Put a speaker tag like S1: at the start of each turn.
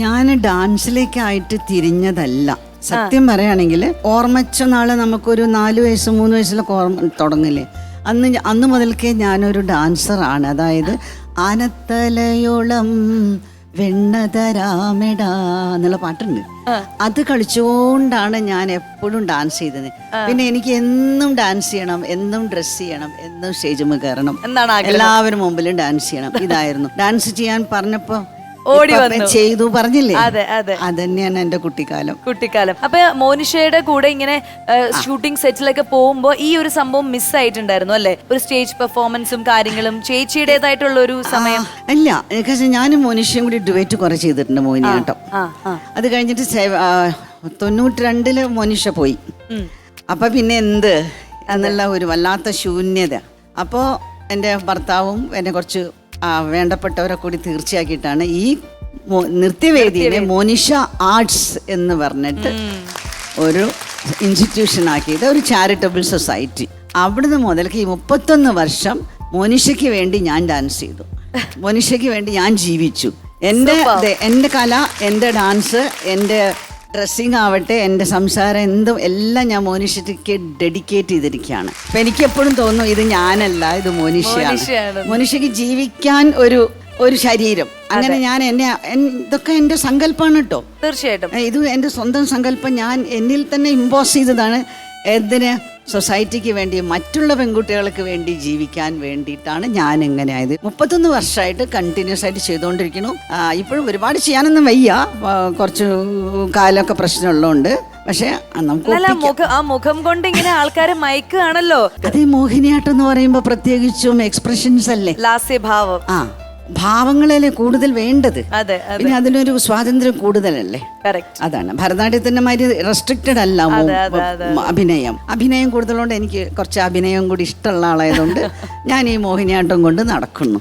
S1: ഞാൻ ഡാൻസിലേക്കായിട്ട് തിരിഞ്ഞതല്ല. സത്യം പറയുകയാണെങ്കിൽ ഓർമ്മച്ച നാളെ നമുക്കൊരു 4 വയസ്സ് 3 വയസ്സിലൊക്കെ ഓർമ്മ തുടങ്ങില്ലേ, അന്ന് മുതൽക്കേ ഞാനൊരു ഡാൻസറാണ്. അതായത് ആനത്തലയോളം വെണ്ണതരാമെടാ എന്നുള്ള പാട്ടുണ്ട്. അത് കളിച്ചുകൊണ്ടാണ് ഞാൻ എപ്പോഴും ഡാൻസ് ചെയ്തത്. പിന്നെ എനിക്ക് എന്നും ഡാൻസ് ചെയ്യണം, എന്നും ഡ്രസ് ചെയ്യണം, എന്നും സ്റ്റേജിൽ കയറണം, എല്ലാവരും മുമ്പിലും ഡാൻസ് ചെയ്യണം. ഇതായിരുന്നു ഡാൻസ് ചെയ്യാൻ പറഞ്ഞപ്പോ
S2: ഓടി വന്നു
S1: ചെയ്തു പറഞ്ഞില്ലേ.
S2: അതെ അതെ,
S1: അതന്നെയാണ് എന്റെ കുട്ടിക്കാലം.
S2: അപ്പൊ മോനിഷയുടെ കൂടെ ഇങ്ങനെ ഷൂട്ടിംഗ് സെറ്റിലൊക്കെ പോകുമ്പോ ഈ ഒരു സംഭവം മിസ്സായിട്ടുണ്ടായിരുന്നു അല്ലെ? ഒരു സ്റ്റേജ് പെർഫോമൻസും കാര്യങ്ങളും ചേച്ചിയുടേതായിട്ടുള്ള ഒരു സമയം.
S1: ഇല്ല, ഞാനും മോനിഷയും കൂടി ഡുവേറ്റ് കുറെ ചെയ്തിട്ടുണ്ട് മോഹിനിയാട്ടം. അത് കഴിഞ്ഞിട്ട് 92 മോനിഷ പോയി. അപ്പൊ പിന്നെ എന്ത് എന്നുള്ള ഒരു വല്ലാത്ത ശൂന്യത. അപ്പോ എൻ്റെ ഭർത്താവും എന്നെ കുറച്ച് വേണ്ടപ്പെട്ടവരെ കൂടി തീർച്ചയാക്കിയിട്ടാണ് ഈ നൃത്യവേദിയിലെ മോനിഷ ആർട്സ് എന്ന് പറഞ്ഞിട്ട് ഒരു ഇൻസ്റ്റിറ്റ്യൂഷൻ ആക്കിയത്, ഒരു ചാരിറ്റബിൾ സൊസൈറ്റി. അവിടുന്ന് മുതൽക്ക് ഈ 31 വർഷം മോനിഷയ്ക്ക് വേണ്ടി ഞാൻ ഡാൻസ് ചെയ്തു, മോനിഷയ്ക്ക് വേണ്ടി ഞാൻ ജീവിച്ചു. എൻ്റെ കല, എൻ്റെ ഡാൻസ്, എൻ്റെ ഡ്രസ്സിങ് ആവട്ടെ, എൻ്റെ സംസാരം, എന്തും എല്ലാം ഞാൻ മോനിഷയ്ക്ക് ഡെഡിക്കേറ്റ് ചെയ്തിരിക്കുകയാണ്. അപ്പം എനിക്ക് എപ്പോഴും തോന്നുന്നു ഇത് ഞാനല്ല, ഇത് മോനിഷയാണ്. മോനിഷയ്ക്ക് ജീവിക്കാൻ ഒരു ശരീരം. അങ്ങനെ ഞാൻ ഇതൊക്കെ എൻ്റെ സങ്കല്പമാണ് കേട്ടോ.
S2: തീർച്ചയായിട്ടും
S1: ഇത് എൻ്റെ സ്വന്തം സങ്കല്പം. ഞാൻ എന്നിൽ തന്നെ ഇമ്പോസ് ചെയ്തതാണ്. എന്തിന്? സൊസൈറ്റിക്ക് വേണ്ടി, മറ്റുള്ള പെൺകുട്ടികൾക്ക് വേണ്ടി ജീവിക്കാൻ വേണ്ടിയിട്ടാണ് ഞാൻ എങ്ങനെ ആയത്. 31 വർഷമായിട്ട് കണ്ടിന്യൂസ് ആയിട്ട് ചെയ്തുകൊണ്ടിരിക്കുന്നു. ഇപ്പോഴും ഒരുപാട് ചെയ്യാനൊന്നും വയ്യ, കുറച്ച് കാലമൊക്കെ പ്രശ്നമുള്ളതുകൊണ്ട്. പക്ഷെ നമുക്ക്
S2: ആ മുഖം കൊണ്ട് ഇങ്ങനെ ആൾക്കാരെ മയക്കുകയാണല്ലോ.
S1: അത് മോഹിനിയാട്ടം എന്ന് പറയുമ്പോ പ്രത്യേകിച്ചും എക്സ്പ്രഷൻസ് അല്ലേ,
S2: ലാസ്യഭാവം.
S1: ഭാവങ്ങളല്ലേ കൂടുതൽ വേണ്ടത്. പിന്നെ അതിനൊരു സ്വാതന്ത്ര്യം കൂടുതലല്ലേ. അതാണ് ഭരതനാട്യത്തിന്റെ മാതിരി റെസ്ട്രിക്റ്റഡ് അല്ല അഭിനയം കൂടുതലുകൊണ്ട് എനിക്ക് കുറച്ച് അഭിനയം കൂടി ഇഷ്ടമുള്ള ആളായതുകൊണ്ട് ഞാൻ ഈ മോഹിനിയാട്ടം കൊണ്ട് നടക്കുന്നു.